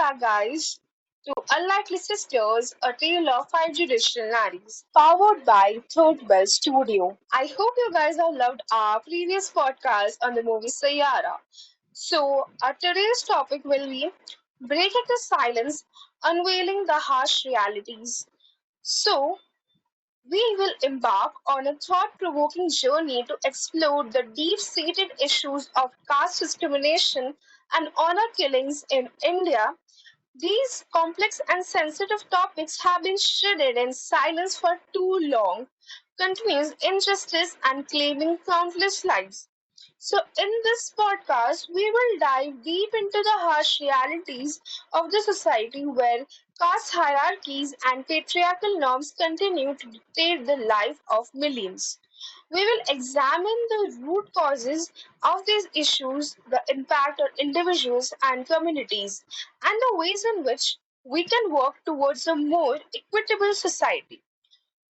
back, guys, to Unlikely Sisters, a tale of five judicial naris, powered by Third Studio. I hope you guys have loved our previous podcast on the movie Sayara. Today's topic will be breaking the silence, unveiling the harsh realities. So, we will embark on a thought provoking journey to explore the deep seated issues of caste discrimination and honor killings in India. These complex and sensitive topics have been shrouded in silence for too long, continuous injustice and claiming countless lives. In this podcast, we will dive deep into the harsh realities of the society where caste hierarchies and patriarchal norms continue to dictate the life of millions. We will examine the root causes of these issues, the impact on individuals and communities, and the ways in which we can work towards a more equitable society.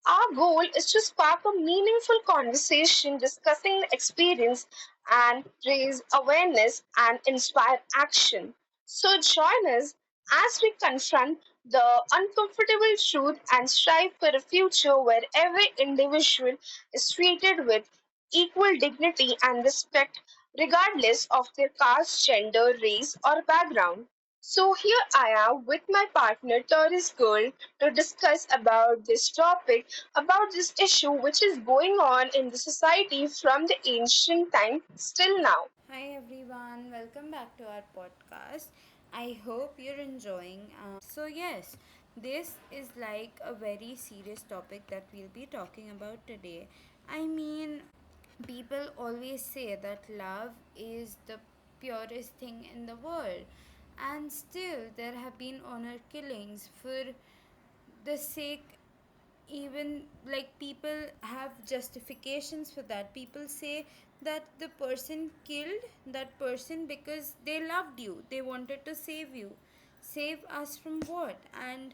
Our goal is to spark a meaningful conversation discussing the experience and raise awareness and inspire action. So join us as we confront the uncomfortable truth and strive for a future where every individual is treated with equal dignity and respect, regardless of their caste, gender, race, or background. So here I am with my partner Taurus Girl to discuss about this topic, about this issue which is going on in the society from the ancient time still now. Hi everyone, welcome back to our podcast. I hope you're enjoying. Yes, this is like a very serious topic that we'll be talking about today. I mean, people always say that love is the purest thing in the world, and still there have been honor killings for the sake, even like people have justifications for that. People say that the person killed that person because they loved you, they wanted to save you. Save us from what? And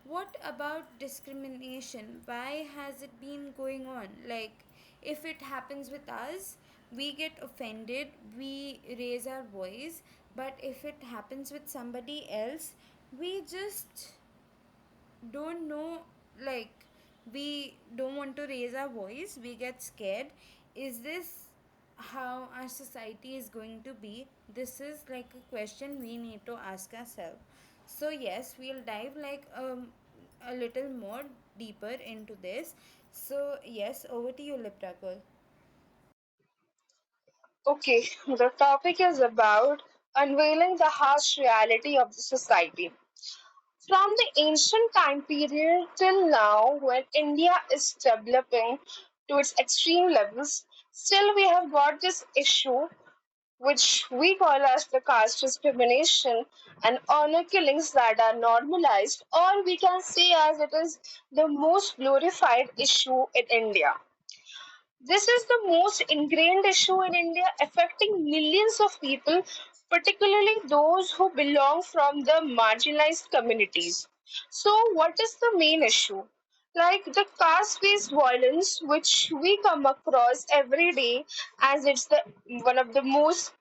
what about discrimination? Why has it been going on? Like, if it happens with us, we get offended, we raise our voice, but if it happens with somebody else, we just don't know, like, we don't want to raise our voice, we get scared. Is this how our society is going to be? This is like a question we need to ask ourselves. So yes, we'll dive like a little more deeper into this. So yes, over to you, Liptakul. Okay, the topic is about unveiling the harsh reality of the society. From the ancient time period till now, when India is developing to its extreme levels, still we have got this issue which we call as the caste discrimination and honor killings that are normalized, or we can say as it is the most glorified issue in India. This is the most ingrained issue in India, affecting millions of people, particularly those who belong from the marginalized communities. So, what is the main issue? Like the caste-based violence, which we come across every day, as it's the one of the most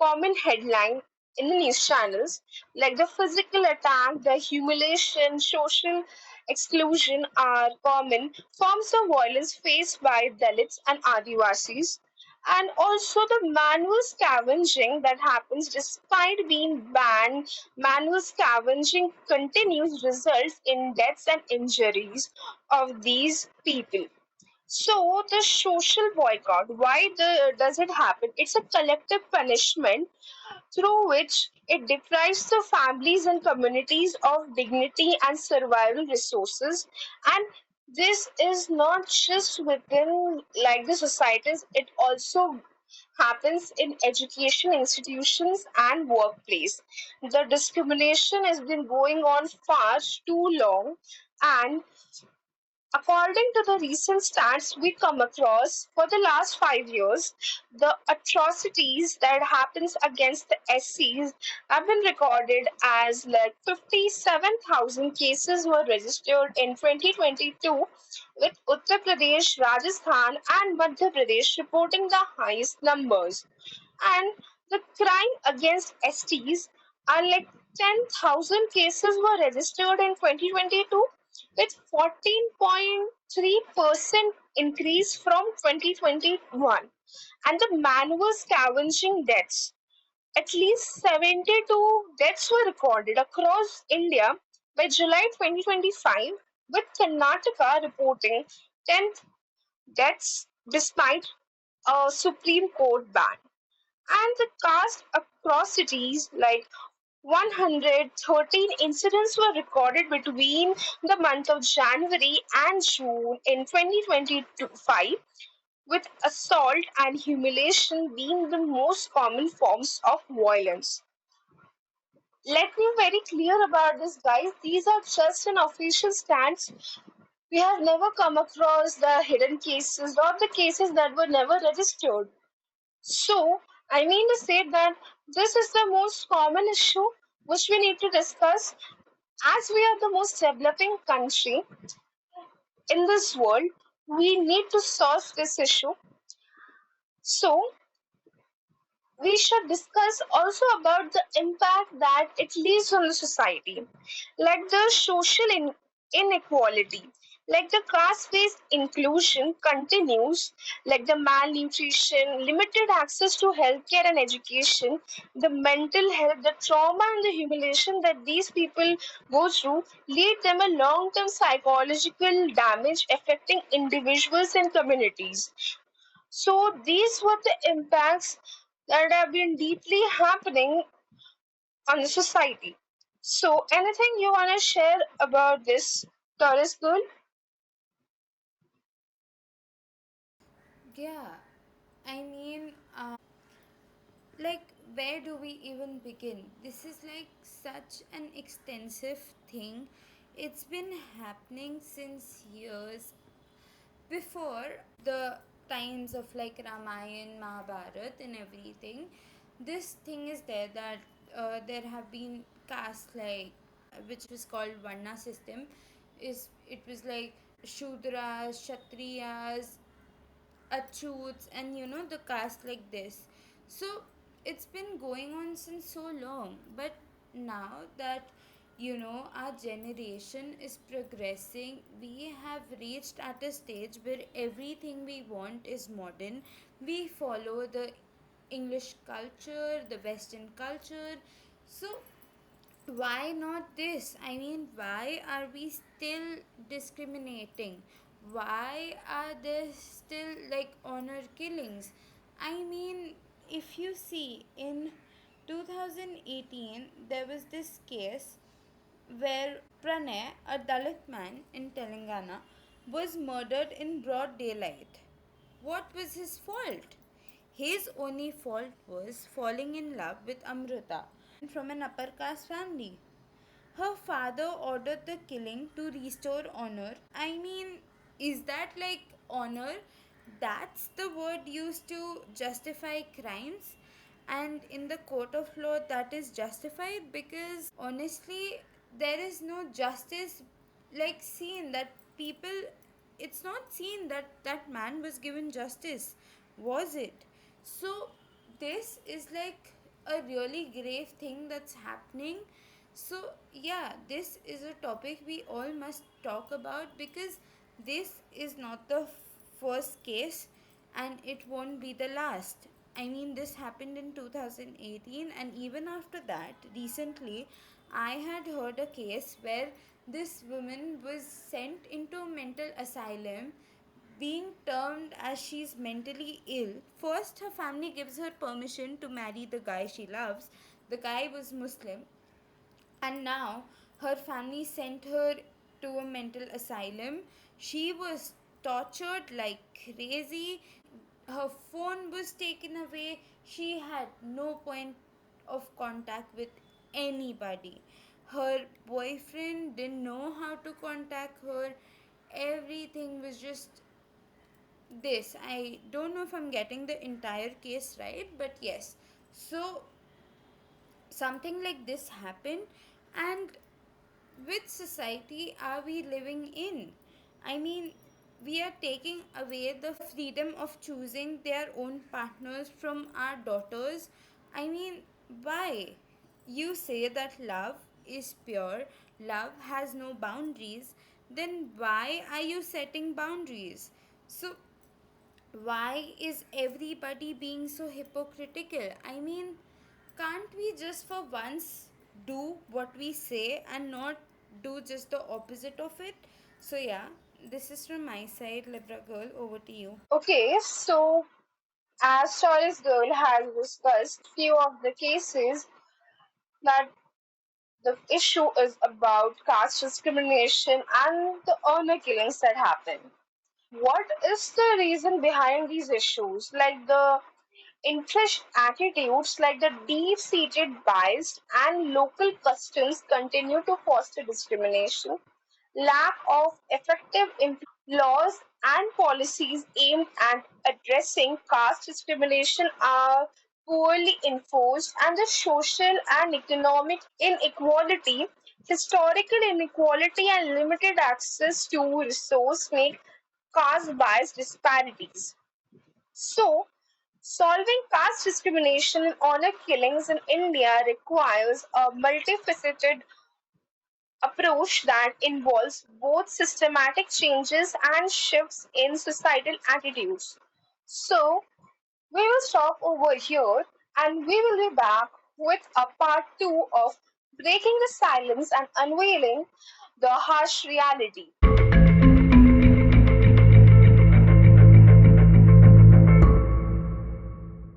common headline in the news channels, like the physical attack, the humiliation, social exclusion are common forms of violence faced by Dalits and Adivasis. And also the manual scavenging that happens despite being banned. Manual scavenging continues, results in deaths and injuries of these people. So the social boycott, does it happen? It's a collective punishment through which it deprives the families and communities of dignity and survival resources. And this is not just within like the societies, it also happens in education institutions and workplace. The discrimination has been going on far too long, and according to the recent stats we come across for the last 5 years, the atrocities that happens against the SCs have been recorded as like 57,000 cases were registered in 2022, with Uttar Pradesh, Rajasthan, and Madhya Pradesh reporting the highest numbers. And the crime against STs are like 10,000 cases were registered in 2022, with 14.3% increase from 2021. And the man was scavenging deaths. At least 72 deaths were recorded across India by July 2025, with Karnataka reporting 10 deaths despite a Supreme Court ban. And the caste atrocities, like 113 incidents were recorded between the month of January and June in 2025, with assault and humiliation being the most common forms of violence. Let me be very clear about this, guys. These are just an official stance. We have never come across the hidden cases or the cases that were never registered. So, I mean to say that this is the most common issue which we need to discuss, as we are the most developing country in this world. We need to solve this issue. So, we should discuss also about the impact that it leaves on the society, like the inequality, like the caste-based inclusion continues, like the malnutrition, limited access to healthcare and education, the mental health, the trauma and the humiliation that these people go through lead them a long-term psychological damage affecting individuals and communities. So these were the impacts that have been deeply happening on the society. So anything you want to share about this, Taurus girl? Yeah, I mean, like, where do we even begin? This is like such an extensive thing. It's been happening since years before the times of like Ramayan, Mahabharat, and everything. This thing is there that there have been castes like which was called Varna system. Is it was like Shudras, Kshatriyas, achoots, and the caste like this. So it's been going on since so long, but now that our generation is progressing, we have reached at a stage where everything we want is modern. We follow the English culture, the Western culture. So why not this? I mean, why are we still discriminating? Why are there still like honor killings? I mean, if you see in 2018, there was this case where Pranay, a Dalit man in Telangana, was murdered in broad daylight. What was his fault? His only fault was falling in love with Amrita, from an upper caste family. Her father ordered the killing to restore honor. I mean, is that like honor? That's the word used to justify crimes. And in the court of law, that is justified because honestly, there is no justice like seen that people, it's not seen that that man was given justice, was it? So this is like a really grave thing that's happening. So yeah, this is a topic we all must talk about because this is not the first case and it won't be the last. I mean, this happened in 2018, and even after that, recently, I had heard a case where this woman was sent into a mental asylum being termed as she's mentally ill. First, her family gives her permission to marry the guy she loves. The guy was Muslim, and now her family sent her to a mental asylum. She was tortured like crazy. Her phone was taken away. She had no point of contact with anybody. Her boyfriend didn't know how to contact her. Everything was just this. I don't know if I'm getting the entire case right, but yes. So something like this happened, and which society are we living in? I mean, we are taking away the freedom of choosing their own partners from our daughters. I mean, why? you say that love is pure, love has no boundaries, then why are you setting boundaries? So, why is everybody being so hypocritical? I mean, can't we just for once do what we say and not do just the opposite of it? So, yeah, this is from my side. Libra girl, over to you. Okay, so as Taurus Girl has discussed few of the cases that the issue is about caste discrimination and the honor killings that happen. What is the reason behind these issues? Like the entrenched attitudes, like the deep seated bias and local customs continue to foster discrimination. Lack of effective laws and policies aimed at addressing caste discrimination are poorly enforced, and the social and economic inequality, historical inequality, and limited access to resource make caste bias disparities. So, solving caste discrimination and honor killings in India requires a multifaceted approach that involves both systematic changes and shifts in societal attitudes. So, we will stop over here and we will be back with a part 2 of Breaking the Silence and Unveiling the Harsh Reality.